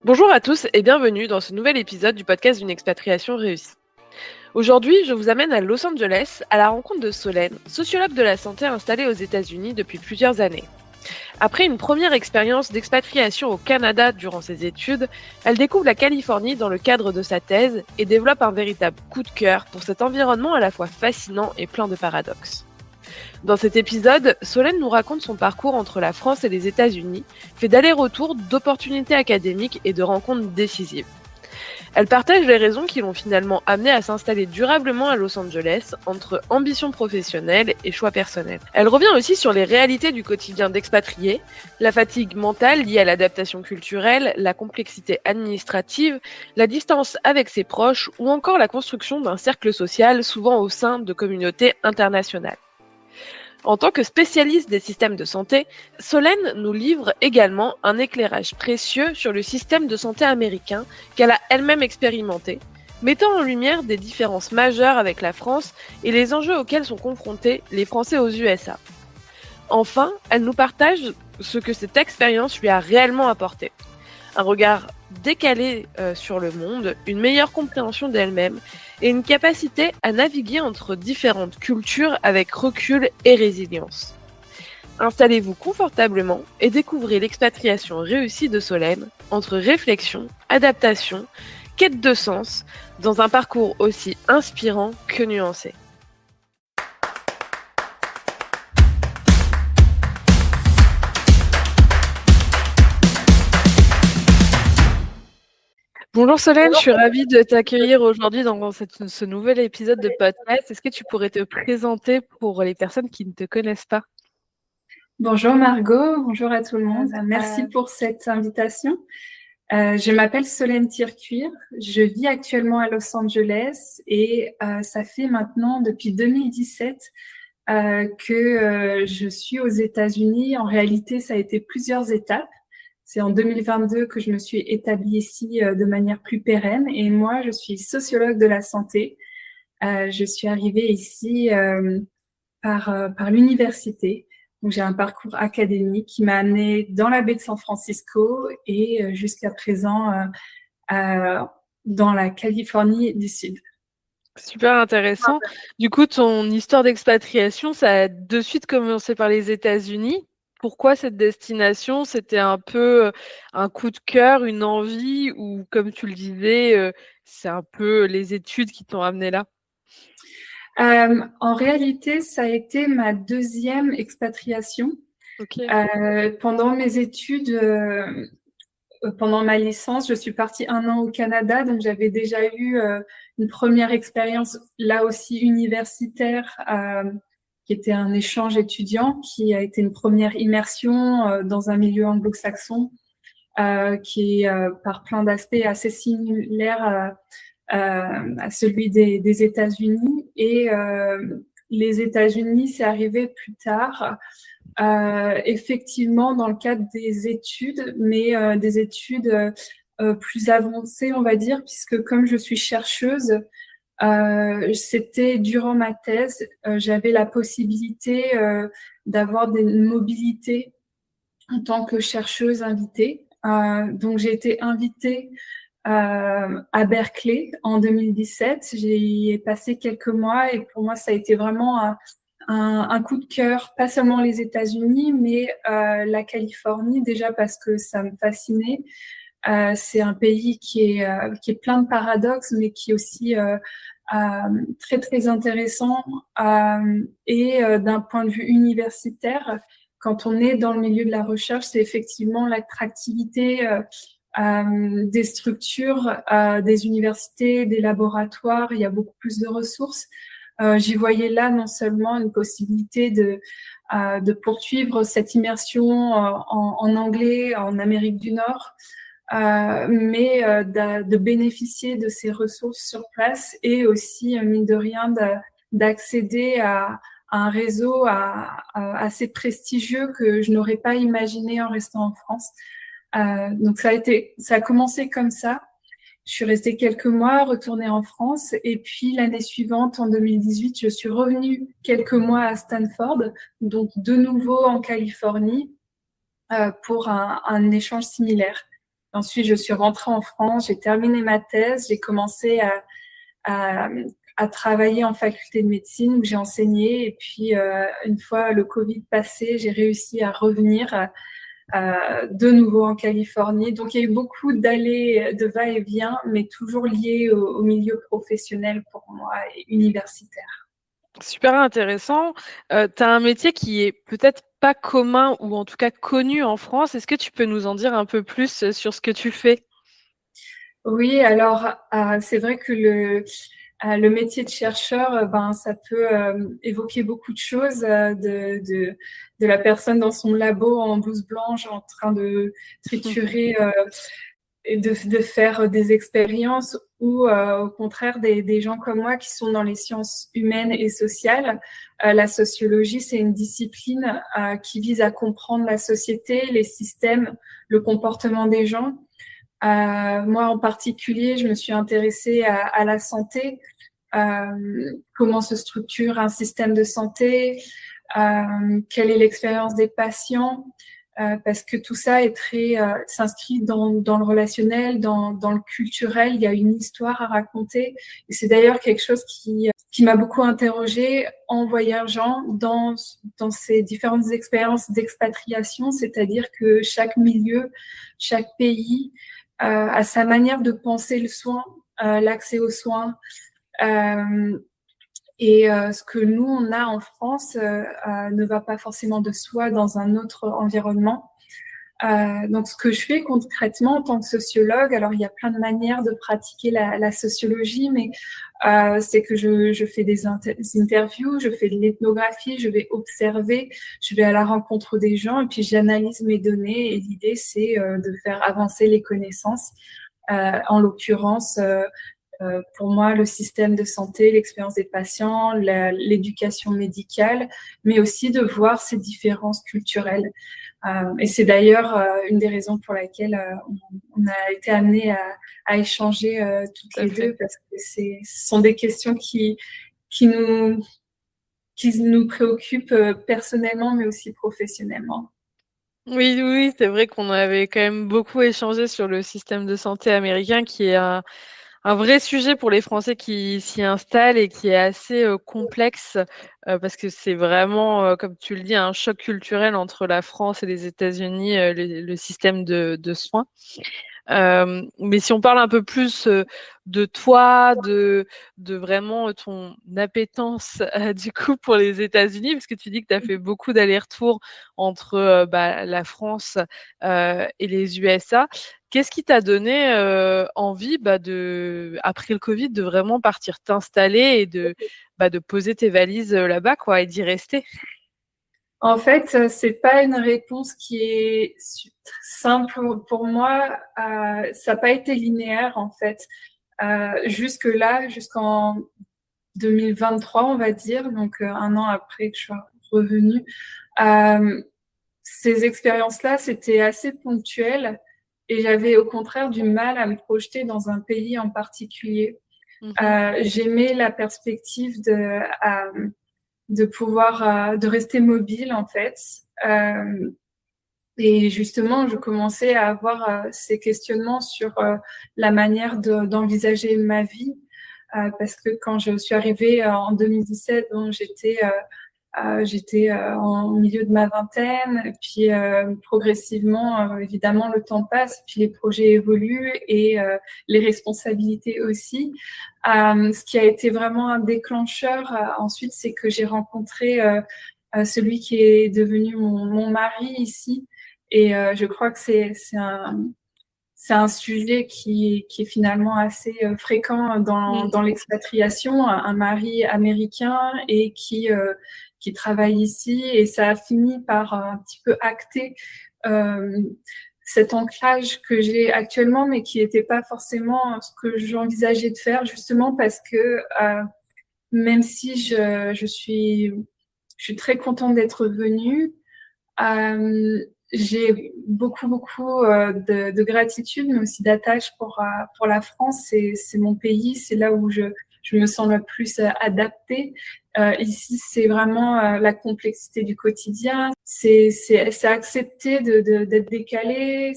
Bonjour à tous et bienvenue dans ce nouvel épisode du podcast d'une expatriation réussie. Aujourd'hui, je vous amène à Los Angeles à la rencontre de Solène, sociologue de la santé installée aux États-Unis depuis plusieurs années. Après une première expérience d'expatriation au Canada durant ses études, elle découvre la Californie dans le cadre de sa thèse et développe un véritable coup de cœur pour cet environnement à la fois fascinant et plein de paradoxes. Dans cet épisode, Solène nous raconte son parcours entre la France et les États-Unis, fait d'aller-retour, d'opportunités académiques et de rencontres décisives. Elle partage les raisons qui l'ont finalement amenée à s'installer durablement à Los Angeles, entre ambition professionnelle et choix personnel. Elle revient aussi sur les réalités du quotidien d'expatriés, la fatigue mentale liée à l'adaptation culturelle, la complexité administrative, la distance avec ses proches ou encore la construction d'un cercle social souvent au sein de communautés internationales. En tant que spécialiste des systèmes de santé, Solène nous livre également un éclairage précieux sur le système de santé américain qu'elle a elle-même expérimenté, mettant en lumière des différences majeures avec la France et les enjeux auxquels sont confrontés les Français aux USA. Enfin, elle nous partage ce que cette expérience lui a réellement apporté. Un regard décalé sur le monde, une meilleure compréhension d'elle-même et une capacité à naviguer entre différentes cultures avec recul et résilience. Installez-vous confortablement et découvrez l'expatriation réussie de Solène entre réflexion, adaptation, quête de sens, dans un parcours aussi inspirant que nuancé. Bonjour Solène, je suis ravie de t'accueillir aujourd'hui dans ce nouvel épisode de podcast. Est-ce que tu pourrais te présenter pour les personnes qui ne te connaissent pas? Bonjour Margot, bonjour à tout le monde. Merci pour cette invitation. Je m'appelle Solène Tircuir, je vis actuellement à Los Angeles et ça fait maintenant depuis 2017 que je suis aux États-Unis. En réalité, ça a été plusieurs étapes. C'est en 2022 que je me suis établie ici de manière plus pérenne et moi, je suis sociologue de la santé. Je suis arrivée ici par l'université. Donc, j'ai un parcours académique qui m'a amenée dans la baie de San Francisco et jusqu'à présent dans la Californie du Sud. Super intéressant. Du coup, ton histoire d'expatriation, ça a de suite commencé par les États-Unis. Pourquoi cette destination? C'était un peu un coup de cœur, une envie, ou comme tu le disais, c'est un peu les études qui t'ont amené là? En réalité, ça a été ma deuxième expatriation. Ok. Pendant mes études, pendant ma licence, je suis partie 1 an au Canada, donc j'avais déjà eu une première expérience là aussi universitaire, qui était un échange étudiant, qui a été une première immersion dans un milieu anglo-saxon, qui est par plein d'aspects assez similaire à celui des États-Unis. Et les États-Unis, c'est arrivé plus tard. Effectivement, dans le cadre des études, mais des études plus avancées, on va dire, puisque comme je suis chercheuse, c'était durant ma thèse, j'avais la possibilité d'avoir des mobilités en tant que chercheuse invitée. Donc, j'ai été invitée à Berkeley en 2017. J'y ai passé quelques mois et pour moi, ça a été vraiment un coup de cœur, pas seulement les États-Unis, mais la Californie, déjà parce que ça me fascinait. C'est un pays qui est plein de paradoxes, mais qui est aussi très, très intéressant. Et d'un point de vue universitaire, quand on est dans le milieu de la recherche, c'est effectivement l'attractivité des structures, des universités, des laboratoires. Il y a beaucoup plus de ressources. J'y voyais là non seulement une possibilité de poursuivre cette immersion en anglais en Amérique du Nord, mais de bénéficier de ces ressources sur place et aussi, mine de rien, d'accéder à un réseau assez prestigieux que je n'aurais pas imaginé en restant en France. Donc ça a commencé comme ça. Je suis restée quelques mois, retournée en France, et puis l'année suivante, en 2018, je suis revenue quelques mois à Stanford, donc de nouveau en Californie, pour un échange similaire. Ensuite, je suis rentrée en France, j'ai terminé ma thèse, j'ai commencé à, à travailler en faculté de médecine où j'ai enseigné. Et puis, une fois le Covid passé, j'ai réussi à revenir de nouveau en Californie. Donc, il y a eu beaucoup d'allées, de va-et-vient, mais toujours liés au milieu professionnel pour moi et universitaire. Super intéressant. Tu as un métier qui est peut-être pas commun ou en tout cas connu en France. Est-ce que tu peux nous en dire un peu plus sur ce que tu fais? Oui, alors c'est vrai que le métier de chercheur, ben, ça peut évoquer beaucoup de choses, de la personne dans son labo en blouse blanche en train de triturer et de faire des expériences ou au contraire des gens comme moi qui sont dans les sciences humaines et sociales. La sociologie, c'est une discipline qui vise à comprendre la société, les systèmes, le comportement des gens. Moi, en particulier, je me suis intéressée à la santé, comment se structure un système de santé, quelle est l'expérience des patients, parce que tout ça est s'inscrit dans le relationnel, dans le culturel. Il y a une histoire à raconter. Et c'est d'ailleurs quelque chose qui m'a beaucoup interrogée en voyageant dans ces différentes expériences d'expatriation, c'est-à-dire que chaque milieu, chaque pays a sa manière de penser le soin, l'accès aux soins. Ce que nous, on a en France ne va pas forcément de soi dans un autre environnement. Donc, ce que je fais concrètement en tant que sociologue, alors il y a plein de manières de pratiquer la sociologie, mais c'est que je fais des interviews, je fais de l'ethnographie, je vais observer, je vais à la rencontre des gens et puis j'analyse mes données. Et l'idée, c'est de faire avancer les connaissances. En l'occurrence, pour moi, le système de santé, l'expérience des patients, l'éducation médicale, mais aussi de voir ces différences culturelles. Et c'est d'ailleurs une des raisons pour laquelle on a été amenés à échanger toutes Tout à les fait. deux, parce que ce sont des questions qui nous, qui nous préoccupent personnellement, mais aussi professionnellement. Oui, oui, oui, c'est vrai qu'on avait quand même beaucoup échangé sur le système de santé américain qui est un vrai sujet pour les Français qui s'y installent et qui est assez, complexe, parce que c'est vraiment, comme tu le dis, un choc culturel entre la France et les États-Unis, le système de soins. Mais si on parle un peu plus, de toi, de vraiment, ton appétence, du coup pour les États-Unis, parce que tu dis que tu as fait beaucoup d'allers-retours entre, bah, la France, et les USA. Qu'est-ce qui t'a donné, envie, bah, après le Covid, de vraiment partir t'installer et bah, de poser tes valises, là-bas quoi et d'y rester? En fait, c'est pas une réponse qui est simple pour moi. Ça n'a pas été linéaire en fait. Jusque-là, jusqu'en 2023, on va dire, donc un an après que je sois revenue. Euh, Ces expériences-là, c'était assez ponctuel et j'avais au contraire du mal à me projeter dans un pays en particulier. Mmh. J'aimais la perspective de pouvoir, de rester mobile en fait. Euh, et justement, je commençais à avoir ces questionnements sur la manière d'envisager ma vie. Parce que quand je suis arrivée en 2017, donc j'étais en milieu de ma vingtaine, et puis progressivement, évidemment, le temps passe, puis les projets évoluent et les responsabilités aussi. Ce qui a été vraiment un déclencheur ensuite, c'est que j'ai rencontré celui qui est devenu mon mari ici, et je crois que c'est un sujet qui est finalement assez fréquent Mmh. dans l'expatriation, un mari américain et qui travaille ici. Et ça a fini par un petit peu acter euh, cet ancrage que j'ai actuellement, mais qui n'était pas forcément ce que j'envisageais de faire, justement parce que même si je suis très contente d'être venue, j'ai beaucoup de gratitude, mais aussi d'attache pour la France. C'est mon pays, c'est là où je me sens le plus adaptée. Ici, c'est vraiment la complexité du quotidien. C'est accepter d'être décalé.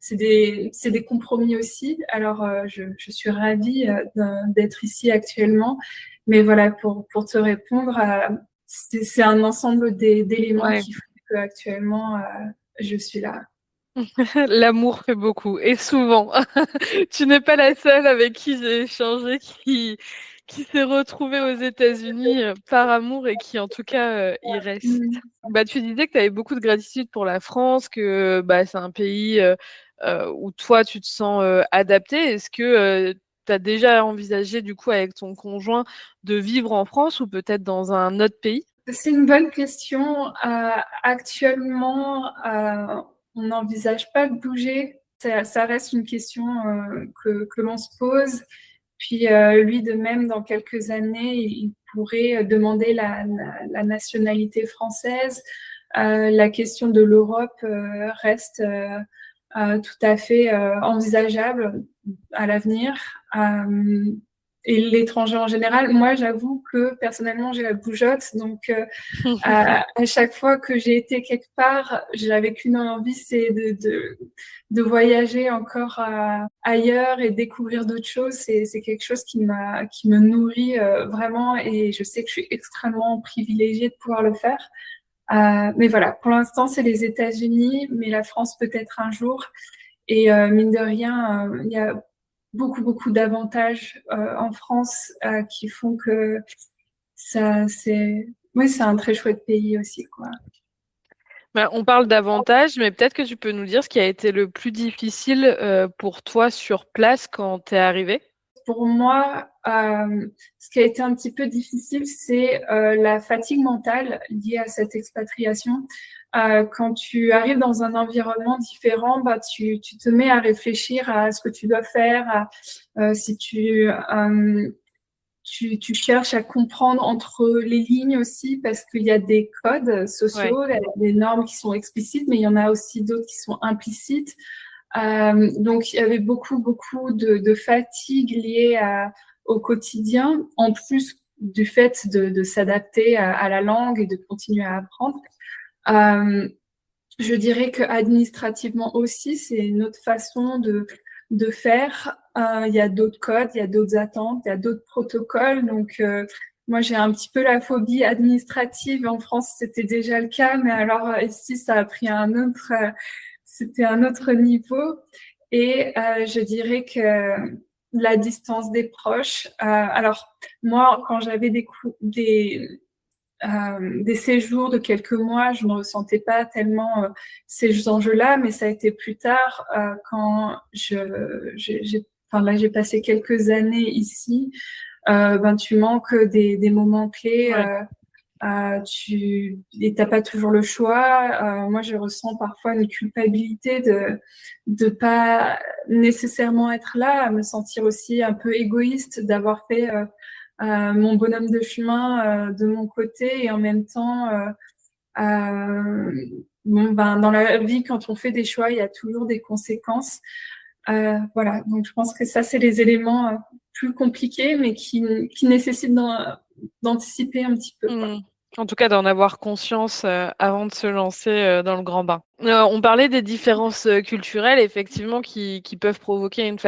c'est des compromis aussi. Alors, je suis ravie d'être ici actuellement. Mais voilà, pour te répondre, c'est un ensemble d'éléments Ouais. qui font qu'actuellement, je suis là. L'amour fait beaucoup et souvent. Tu n'es pas la seule avec qui j'ai échangé qui s'est retrouvée aux États-Unis par amour et qui en tout cas y reste. Mm. Bah, tu disais que tu avais beaucoup de gratitude pour la France, que bah, c'est un pays où toi tu te sens adapté. Est-ce que tu as déjà envisagé du coup avec ton conjoint de vivre en France ou peut-être dans un autre pays? C'est une bonne question. Actuellement, on n'envisage pas de bouger. Ça reste une question que l'on se pose. Puis lui, de même, dans quelques années, il pourrait demander la nationalité française. La question de l'Europe reste tout à fait envisageable à l'avenir. Et l'étranger en général, moi, j'avoue que personnellement, j'ai la bougeotte. Donc, à chaque fois que j'ai été quelque part, j'avais qu'une envie, c'est de voyager encore ailleurs et découvrir d'autres choses. C'est quelque chose qui me nourrit vraiment et je sais que je suis extrêmement privilégiée de pouvoir le faire. Mais voilà, pour l'instant, c'est les États-Unis, mais la France peut-être un jour. Et mine de rien, il y a beaucoup d'avantages en France qui font que ça, oui, c'est un très chouette pays aussi, quoi. Bah, on parle davantage, mais peut-être que tu peux nous dire ce qui a été le plus difficile pour toi sur place quand tu es arrivé. Pour moi, ce qui a été un petit peu difficile, c'est la fatigue mentale liée à cette expatriation. Quand tu arrives dans un environnement différent, bah, tu te mets à réfléchir à ce que tu dois faire, si tu cherches à comprendre entre les lignes aussi, parce qu'il y a des codes Ouais. sociaux, il y a des normes qui sont explicites, mais il y en a aussi d'autres qui sont implicites. Donc, il y avait beaucoup de fatigue liée au quotidien, en plus du fait de s'adapter à la langue et de continuer à apprendre. Euh, je dirais que administrativement aussi, c'est une autre façon de faire. Il y a d'autres codes, il y a d'autres attentes, il y a d'autres protocoles. Donc, moi, j'ai un petit peu la phobie administrative. En France, c'était déjà le cas, mais alors ici, ça a pris c'était un autre niveau. Et je dirais que la distance des proches. Alors, moi, quand j'avais des séjours de quelques mois, je ne ressentais pas tellement ces enjeux-là, mais ça a été plus tard quand enfin là j'ai passé quelques années ici. Ben tu manques des moments clés. Ouais. Et t'as pas toujours le choix. Moi, je ressens parfois une culpabilité de pas nécessairement être là, à me sentir aussi un peu égoïste d'avoir fait mon bonhomme de chemin de mon côté et en même temps, bon, ben, dans la vie, quand on fait des choix, il y a toujours des conséquences. Voilà, donc je pense que ça, c'est les éléments plus compliqués, mais qui nécessitent d'anticiper un petit peu, quoi. Mm. En tout cas, d'en avoir conscience avant de se lancer dans le grand bain. On parlait des différences culturelles, effectivement, qui peuvent provoquer une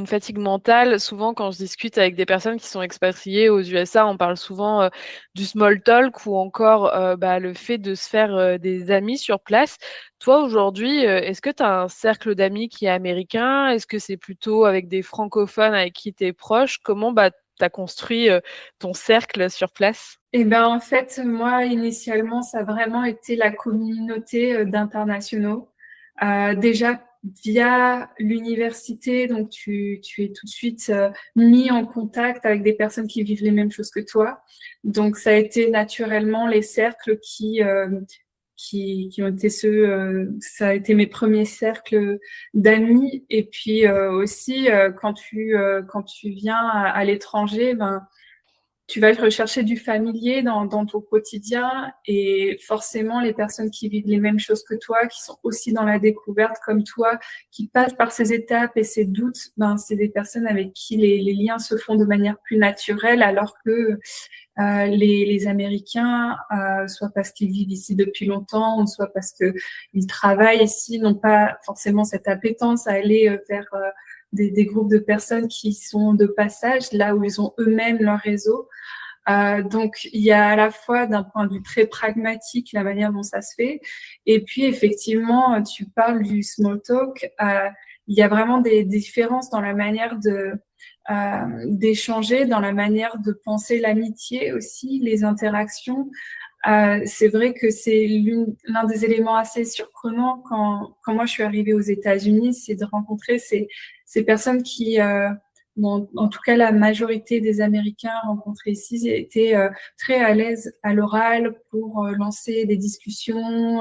fatigue mentale. Souvent, quand je discute avec des personnes qui sont expatriées aux USA, on parle souvent du small talk ou encore bah, le fait de se faire des amis sur place. Toi, aujourd'hui, est-ce que tu as un cercle d'amis qui est américain? Est-ce que c'est plutôt avec des francophones avec qui tu es proche? Comment bah, tu as construit ton cercle sur place? Eh ben, en fait, moi, initialement, ça a vraiment été la communauté d'internationaux. Déjà, via l'université, donc tu es tout de suite mis en contact avec des personnes qui vivent les mêmes choses que toi. Donc, ça a été naturellement les cercles qui ont été ça a été mes premiers cercles d'amis. Et puis aussi, quand tu viens à l'étranger, ben, tu vas rechercher du familier dans ton quotidien et forcément les personnes qui vivent les mêmes choses que toi, qui sont aussi dans la découverte comme toi, qui passent par ces étapes et ces doutes, ben c'est des personnes avec qui les liens se font de manière plus naturelle, alors que les Américains, soit parce qu'ils vivent ici depuis longtemps, ou soit parce que ils travaillent ici, n'ont pas forcément cette appétence à aller vers des groupes de personnes qui sont de passage, là où ils ont eux-mêmes leur réseau. Donc, il y a à la fois d'un point de vue très pragmatique la manière dont ça se fait, et puis effectivement, tu parles du small talk. Il y a vraiment des différences dans la manière d'échanger, dans la manière de penser l'amitié aussi, les interactions. C'est vrai que c'est l'un des éléments assez surprenants quand moi je suis arrivée aux États-Unis, c'est de rencontrer ces personnes qui, bon, en tout cas la majorité des Américains rencontrés ici étaient très à l'aise à l'oral pour lancer des discussions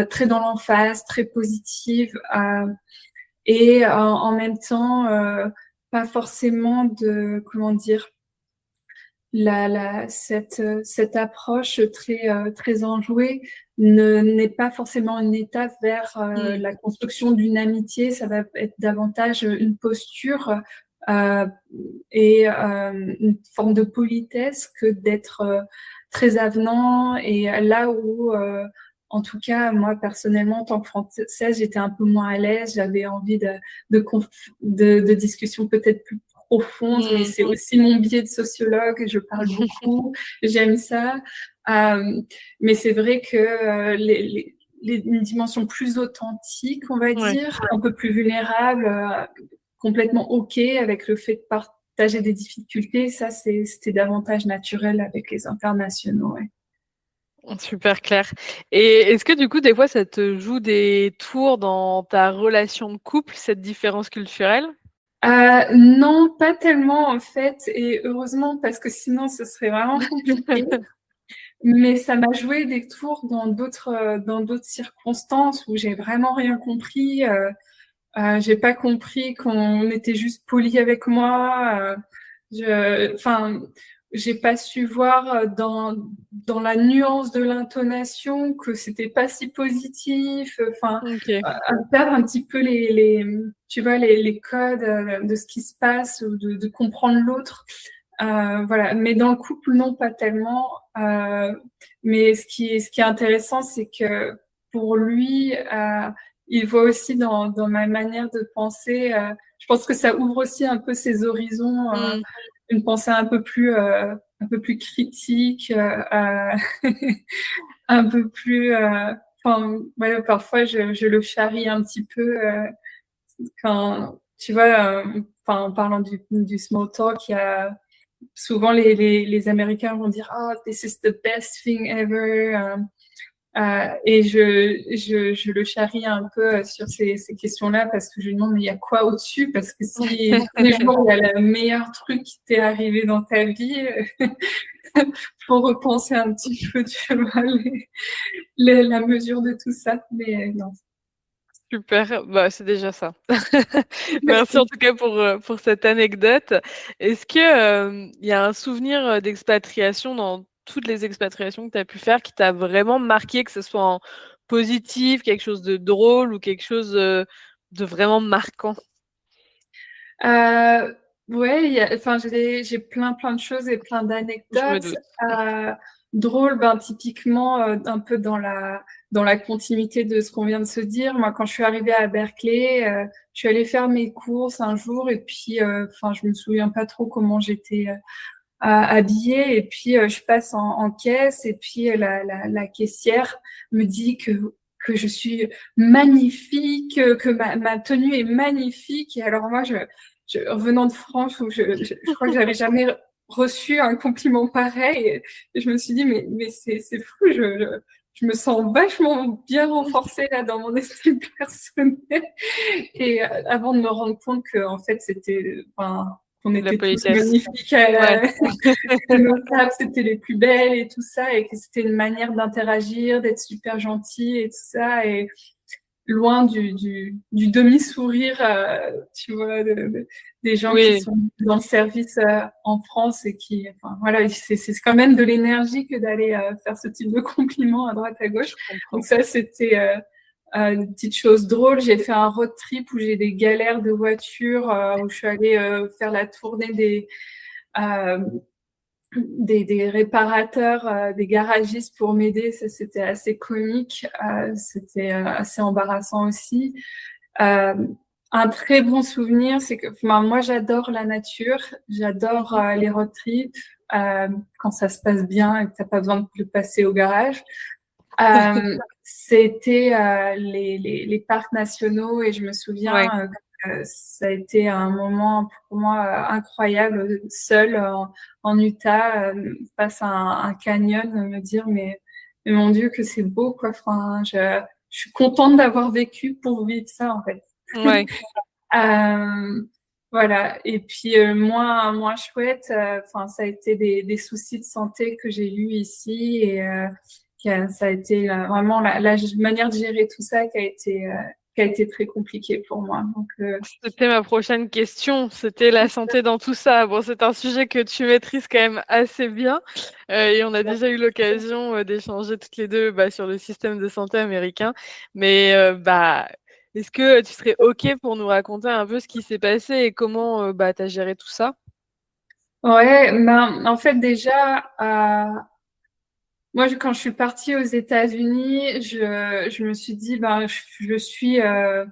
très dans l'emphase, très positives et en même temps pas forcément de, comment dire, cette approche très enjouée n'est pas forcément une étape vers la construction d'une amitié. Ça va être davantage une posture et une forme de politesse que d'être très avenant. Et là où, en tout cas, moi personnellement, en tant que Française, j'étais un peu moins à l'aise. J'avais envie de discussions peut-être plus profonde, mais c'est aussi mon biais de sociologue, je parle beaucoup, j'aime ça. Mais c'est vrai que une dimension plus authentique, on va dire, un peu plus vulnérable, complètement OK avec le fait de partager des difficultés, ça, c'était davantage naturel avec les internationaux, ouais. Super clair. Et est-ce que du coup, des fois, ça te joue des tours dans ta relation de couple, cette différence culturelle? Non, pas tellement en fait, et heureusement parce que sinon ce serait vraiment compliqué. Mais ça m'a joué des tours dans d'autres circonstances où j'ai vraiment rien compris. J'ai pas compris qu'on était juste poli avec moi. Enfin, j'ai pas su voir dans la nuance de l'intonation que c'était pas si positif. Enfin, Ok. perdre un petit peu tu vois, les codes de ce qui se passe ou de comprendre l'autre. Voilà. Mais dans le couple, non, pas tellement. Mais ce qui est intéressant, c'est que pour lui, il voit aussi dans ma manière de penser, je pense que ça ouvre aussi un peu ses horizons, une pensée un peu plus critique, un peu plus. Enfin, ouais, parfois je le charrie un petit peu quand tu vois. Enfin, en parlant du small talk, il y a souvent les Américains vont dire oh this is the best thing ever. Et je le charrie un peu sur ces questions-là parce que je lui demande mais il y a quoi au-dessus? Parce que si tous les jours il y a le meilleur truc qui t'est arrivé dans ta vie, faut repenser un petit peu, tu vois, la mesure de tout ça. Mais non. Super, bah, c'est déjà ça. Merci en tout cas pour cette anecdote. Est-ce que, il y a un souvenir, d'expatriation dans toutes les expatriations que tu as pu faire qui t'a vraiment marqué, que ce soit en positif, quelque chose de drôle ou quelque chose, de vraiment marquant? Ouais, enfin, j'ai plein de choses et plein Je me d'anecdotes. doute. Drôle, ben, typiquement, un peu dans la continuité de ce qu'on vient de se dire. Moi, quand je suis arrivée à Berkeley, je suis allée faire mes courses un jour et puis, enfin, je me souviens pas trop comment j'étais habillée. Et puis, je passe en caisse et puis la caissière me dit que je suis magnifique, que ma tenue est magnifique. Et alors moi, revenant de France, où je crois que j'avais jamais reçu un compliment pareil, et je me suis dit mais c'est fou, je me sens vachement bien renforcée là dans mon estime personnelle. Et avant de me rendre compte que en fait c'était, enfin, qu'on La était tous politesse. magnifiques, Ouais. que nos tables c'était les plus belles et tout ça, et que c'était une manière d'interagir, d'être super gentil et tout ça. loin du demi-sourire, tu vois, des gens qui Oui, sont dans le service en France et qui, enfin, voilà, c'est quand même de l'énergie que d'aller faire ce type de compliments à droite à gauche. je Donc comprends. ça, c'était une petite chose drôle. J'ai fait un road trip où j'ai des galères de voiture, où je suis allée faire la tournée euh, des réparateurs, des garagistes pour m'aider. Ça, c'était assez comique. C'était assez embarrassant aussi. Euh, un très bon souvenir, c'est que enfin, moi, j'adore la nature. J'adore Mhm. les road trips quand ça se passe bien et que t'as pas besoin de le passer au garage. C'était les parcs nationaux et je me souviens Ouais. que ça a été un moment pour moi incroyable, seul en Utah, face à un canyon, me dire mais mon Dieu que c'est beau quoi. Enfin, je suis contente d'avoir vécu pour vivre ça en fait. Ouais. Euh, voilà. Et puis moins chouette, enfin ça a été des soucis de santé que j'ai eus ici et ça a été vraiment la manière de gérer tout ça qui a été très compliqué pour moi. Donc C'était ma prochaine question. C'était la santé dans tout ça. Bon, c'est un sujet que tu maîtrises quand même assez bien. Et on a déjà eu l'occasion d'échanger toutes les deux bah, sur le système de santé américain. Mais bah, est-ce que tu serais OK pour nous raconter un peu ce qui s'est passé et comment bah, tu as géré tout ça? ouais, ben en fait déjà moi, quand je suis partie aux États-Unis, je me suis dit, ben, je suis,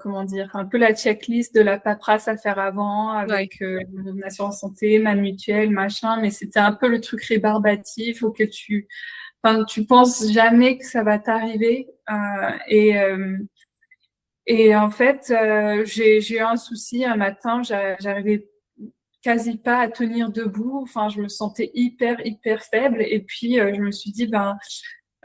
comment dire, un peu la checklist de la paperasse à faire avant, Ouais, avec mon assurance santé, ma mutuelle, machin, mais c'était un peu le truc rébarbatif, faut que enfin, tu penses jamais que ça va t'arriver, et en fait, j'ai eu un souci un matin, j'arrivais quasi pas à tenir debout, enfin, je me sentais hyper faible, et puis je me suis dit, ben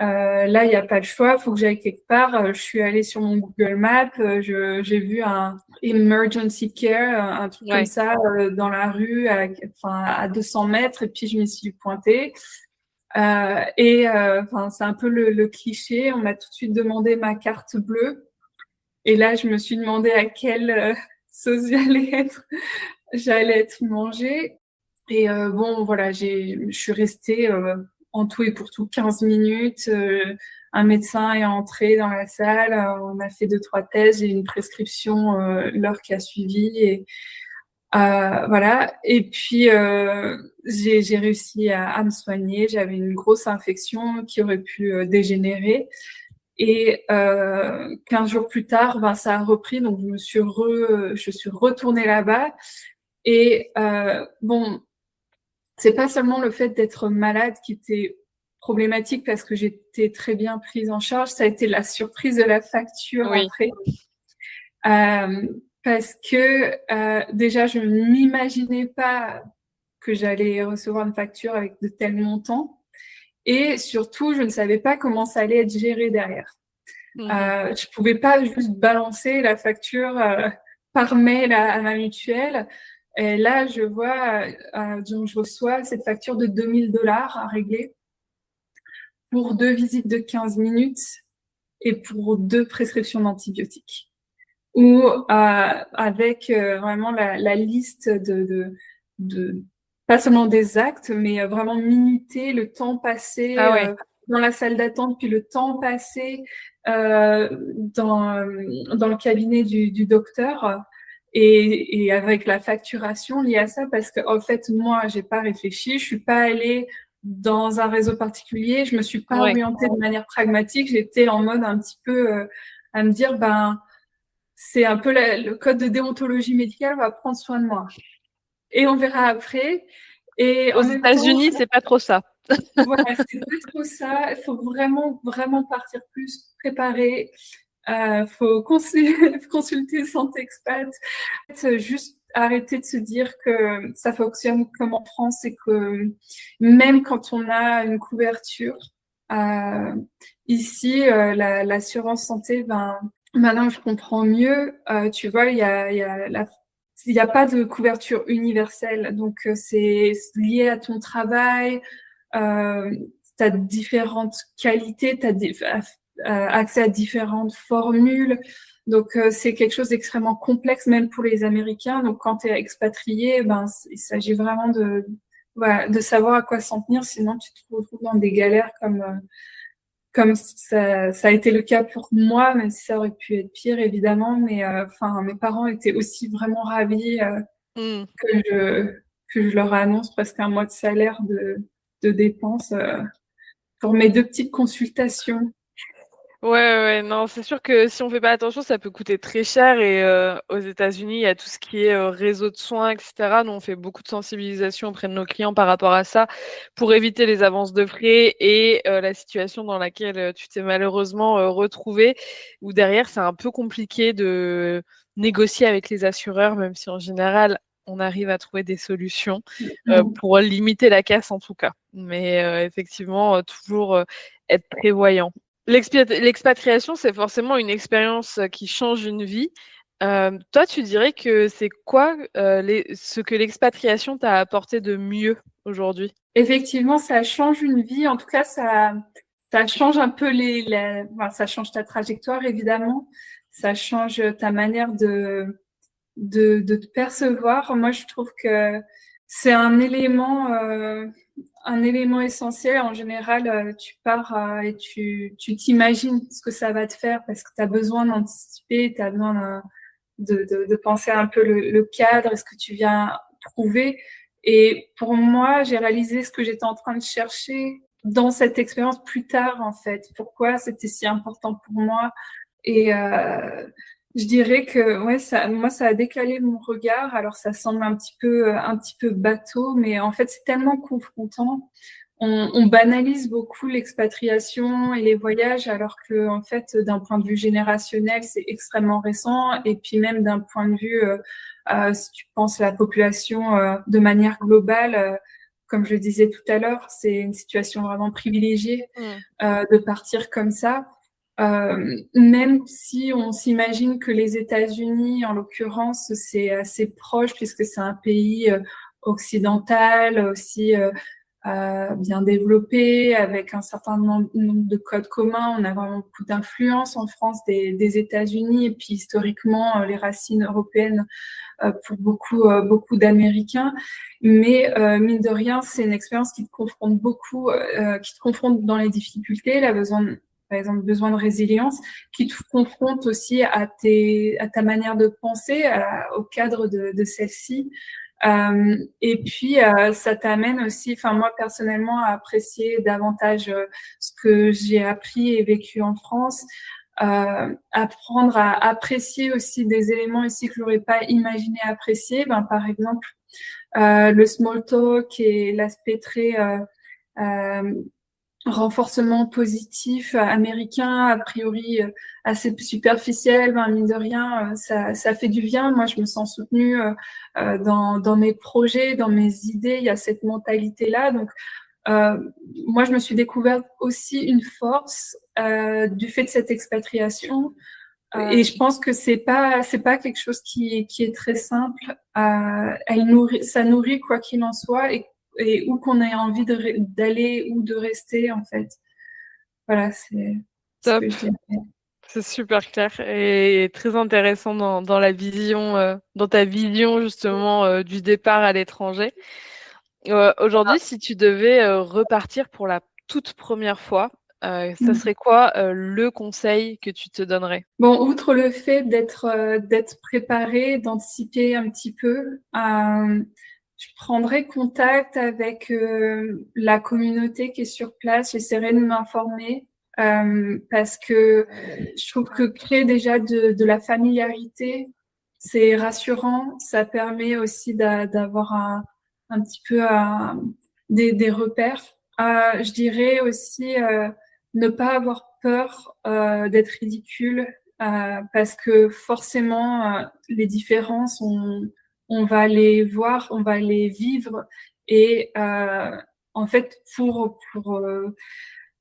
là, il n'y a pas le choix, il faut que j'aille quelque part. Je suis allée sur mon Google Maps, j'ai vu un emergency care, un truc comme ouais, ça dans la rue, enfin, à 200 mètres, et puis je m'y suis pointée. Enfin, c'est un peu le cliché. On m'a tout de suite demandé ma carte bleue, et là, je me suis demandé à quelle sauce j'allais être mangée. Et bon, voilà, je suis restée en tout et pour tout 15 minutes. Un médecin est entré dans la salle, on a fait deux, trois tests, j'ai eu une prescription l'heure qui a suivi. Et voilà. Et puis, j'ai réussi à me soigner. J'avais une grosse infection qui aurait pu dégénérer. Et 15 jours plus tard, ben, ça a repris, donc je suis retournée là-bas. Et bon, c'est pas seulement le fait d'être malade qui était problématique parce que j'étais très bien prise en charge, ça a été la surprise de la facture oui, après. Euh, Parce que déjà, je ne m'imaginais pas que j'allais recevoir une facture avec de tels montants. Et surtout, je ne savais pas comment ça allait être géré derrière. mhm, Je pouvais pas juste balancer la facture par mail à ma mutuelle. Et là, je vois, donc je reçois cette facture de 2000 $ à régler pour deux visites de 15 minutes et pour deux prescriptions d'antibiotiques. Ou avec vraiment la liste de pas seulement des actes, mais vraiment minuter le temps passé ah ouais, dans la salle d'attente, puis le temps passé dans le cabinet du docteur. Et avec la facturation liée à ça, parce que en fait, moi, j'ai pas réfléchi, je suis pas allée dans un réseau particulier, je me suis pas ouais. orientée de manière pragmatique, j'étais en mode un petit peu à me dire, ben, c'est un peu le code de déontologie médicale va prendre soin de moi. Et on verra après. Et Aux en même temps, États-Unis, c'est pas trop ça. voilà, c'est pas trop ça. Il faut vraiment partir plus préparé. Faut consulter Santé Expat. Juste arrêter de se dire que ça fonctionne comme en France et que même quand on a une couverture, euh, ici, l'assurance santé, ben, maintenant je comprends mieux. Tu vois, il y a pas de couverture universelle. Donc, c'est lié à ton travail. Tu as différentes qualités, tu as accès à différentes formules. Donc, c'est quelque chose d'extrêmement complexe, même pour les Américains. Donc, quand tu es expatrié, il s'agit vraiment voilà, de savoir à quoi s'en tenir. Sinon, tu te retrouves dans des galères comme ça a été le cas pour moi, même si ça aurait pu être pire, évidemment. Mais enfin, mes parents étaient aussi vraiment ravis Mm. que je leur annonce presque un mois de salaire de dépenses pour mes 2 petites consultations. Ouais, ouais, non, c'est sûr que si on fait pas attention, ça peut coûter très cher. Et aux États-Unis, il y a tout ce qui est réseau de soins, etc. Nous, on fait beaucoup de sensibilisation auprès de nos clients par rapport à ça pour éviter les avances de frais et la situation dans laquelle tu t'es malheureusement retrouvé, où derrière, c'est un peu compliqué de négocier avec les assureurs, même si en général, on arrive à trouver des solutions pour limiter la casse en tout cas. Mais effectivement, toujours être prévoyant. L'expatriation, c'est forcément une expérience qui change une vie. Toi, tu dirais que c'est quoi ce que l'expatriation t'a apporté de mieux aujourd'hui? Effectivement, ça change une vie. En tout cas, ça change un peu enfin, ça change ta trajectoire, évidemment. Ça change ta manière de te percevoir. Moi, je trouve que c'est un élément essentiel. En général, tu pars et tu t'imagines ce que ça va te faire parce que tu as besoin d'anticiper, tu as besoin de penser un peu le cadre, est-ce que tu viens trouver. Et pour moi, j'ai réalisé ce que j'étais en train de chercher dans cette expérience plus tard, en fait. Pourquoi c'était si important pour moi. Et je dirais que ouais, moi, ça a décalé mon regard. Alors, ça semble un petit peu bateau, mais en fait, c'est tellement confrontant. On banalise beaucoup l'expatriation et les voyages, alors que en fait, d'un point de vue générationnel, c'est extrêmement récent. Et puis même d'un point de vue, si tu penses à la population de manière globale, comme je le disais tout à l'heure, c'est une situation vraiment privilégiée de partir comme ça. Même si on s'imagine que les États-Unis, en l'occurrence, c'est assez proche puisque c'est un pays occidental aussi bien développé, avec un certain nombre de codes communs. On a vraiment beaucoup d'influence en France des États-Unis et puis historiquement les racines européennes pour beaucoup d'Américains. Mais mine de rien, c'est une expérience qui te confronte beaucoup, qui te confronte dans les difficultés, par exemple, besoin de résilience, qui te confronte aussi à ta manière de penser, au cadre de celle-ci. Et puis, ça t'amène aussi, enfin moi personnellement, à apprécier davantage ce que j'ai appris et vécu en France, apprendre à apprécier aussi des éléments ici que j'aurais pas imaginé apprécier. Par exemple, le small talk et l'aspect très renforcement positif américain, a priori assez superficiel, mine de rien, ça fait du bien. Moi, je me sens soutenue dans mes projets, dans mes idées. Il y a cette mentalité-là. Donc, moi, je me suis découverte aussi une force du fait de cette expatriation. Et je pense que c'est pas quelque chose qui est très simple. Ça nourrit quoi qu'il en soit et où qu'on ait envie d'aller ou de rester, en fait. Voilà, c'est ce Top, que je dirais. c'est super clair et très intéressant dans la vision, dans ta vision justement du départ à l'étranger. Aujourd'hui, si tu devais repartir pour la toute première fois, ça Mm. serait quoi le conseil que tu te donnerais? Bon, outre le fait d'être préparé, d'anticiper un petit peu, je prendrai contact avec la communauté qui est sur place. J'essaierai de m'informer parce que je trouve que créer déjà de la familiarité, c'est rassurant. Ça permet aussi d'avoir un petit peu des repères. Je dirais aussi ne pas avoir peur d'être ridicule parce que forcément, les différences, on va les voir, on va les vivre. Et en fait, pour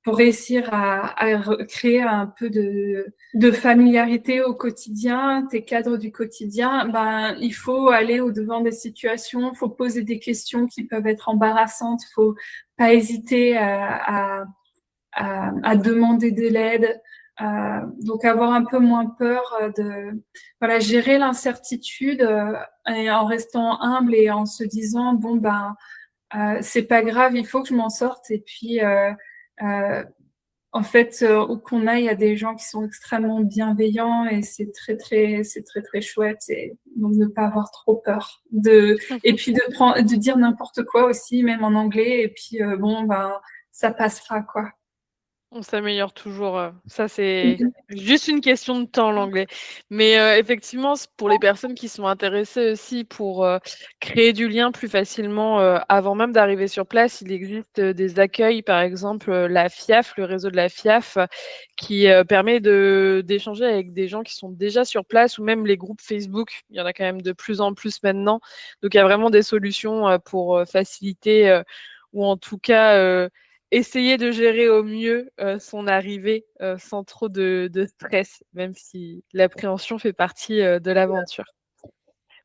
réussir à créer un peu de familiarité au quotidien, tes cadres du quotidien, il faut aller au-devant des situations, il faut poser des questions qui peuvent être embarrassantes, il faut pas hésiter à demander de l'aide. Donc avoir un peu moins peur de voilà gérer l'incertitude et en restant humble et en se disant bon ben c'est pas grave, il faut que je m'en sorte et puis euh, en fait où qu'on aille, il y a des gens qui sont extrêmement bienveillants et c'est très très chouette et donc ne pas avoir trop peur de et puis de dire n'importe quoi aussi même en anglais et puis bon ben ça passera quoi. On s'améliore toujours, ça c'est juste une question de temps l'anglais. Mais, effectivement, pour les personnes qui sont intéressées aussi pour, créer du lien plus facilement, avant même d'arriver sur place, il existe, des accueils, par exemple, la FIAF, le réseau de la FIAF, qui, permet d'échanger avec des gens qui sont déjà sur place ou même les groupes Facebook. Il y en a quand même de plus en plus maintenant. Donc il y a vraiment des solutions, pour, faciliter, ou en tout cas, essayer de gérer au mieux, son arrivée, sans trop de stress, même si l'appréhension fait partie, de l'aventure.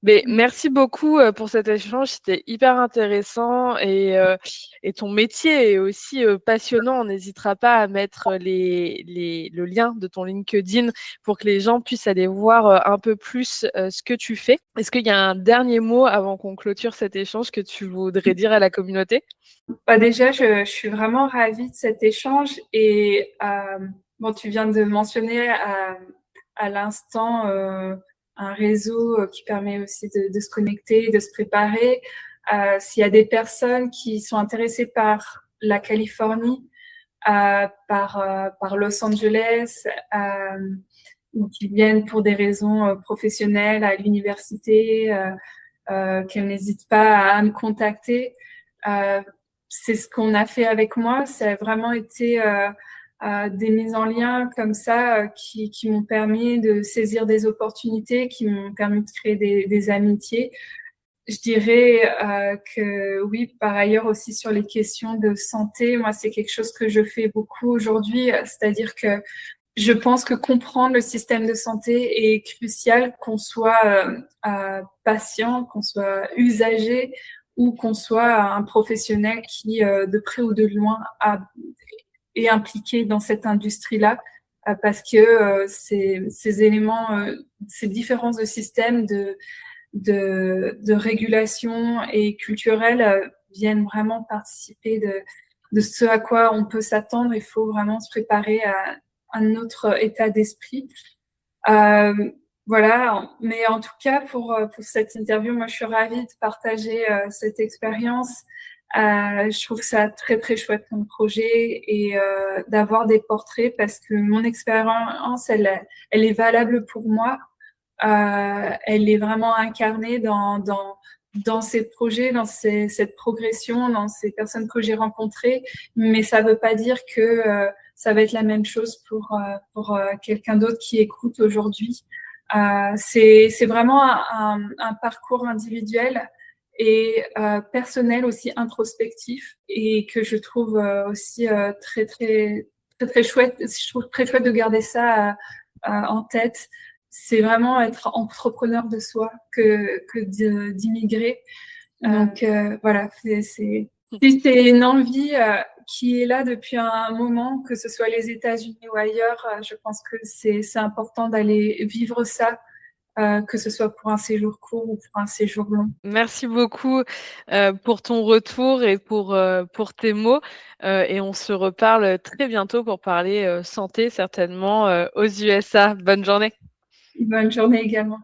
Mais merci beaucoup, pour cet échange, c'était hyper intéressant et ton métier est aussi, passionnant. On n'hésitera pas à mettre le lien de ton LinkedIn pour que les gens puissent aller voir, un peu plus, ce que tu fais. Est-ce qu'il y a un dernier mot avant qu'on clôture cet échange que tu voudrais dire à la communauté? Bah déjà, je suis vraiment ravie de cet échange et bon, tu viens de mentionner à l'instant un réseau qui permet aussi de se connecter, de se préparer. S'il y a des personnes qui sont intéressées par la Californie, par Los Angeles, ou qui viennent pour des raisons professionnelles à l'université, qu'elles n'hésitent pas à me contacter. Euh, c'est ce qu'on a fait avec moi. Ça a vraiment été des mises en lien comme ça qui m'ont permis de saisir des opportunités, qui m'ont permis de créer des amitiés. Je dirais que oui, par ailleurs aussi sur les questions de santé, moi c'est quelque chose que je fais beaucoup aujourd'hui, c'est-à-dire que je pense que comprendre le système de santé est crucial, qu'on soit patient, qu'on soit usager ou qu'on soit un professionnel qui, de près ou de loin, est impliqué dans cette industrie-là, parce que ces éléments, ces différences de système de régulation et culturelle viennent vraiment participer de ce à quoi on peut s'attendre. Il faut vraiment se préparer à un autre état d'esprit. Euh, voilà, mais en tout cas, pour cette interview, moi, je suis ravie de partager cette expérience. Je trouve ça très, très chouette comme projet et d'avoir des portraits parce que mon expérience, elle est valable pour moi. Elle est vraiment incarnée dans ces projets, cette progression, dans ces personnes que j'ai rencontrées, mais ça ne veut pas dire que ça va être la même chose pour quelqu'un d'autre qui écoute aujourd'hui. C'est vraiment un parcours individuel et personnel aussi introspectif et que je trouve aussi très très très très chouette. Je trouve très chouette de garder ça en tête. C'est vraiment être entrepreneur de soi que d'immigrer. Donc voilà, si c'est une envie qui est là depuis un moment, que ce soit les États-Unis ou ailleurs, je pense que c'est important d'aller vivre ça, que ce soit pour un séjour court ou pour un séjour long. Merci beaucoup, pour ton retour et pour tes mots, et on se reparle très bientôt pour parler, santé certainement, aux USA. Bonne journée. Bonne journée également.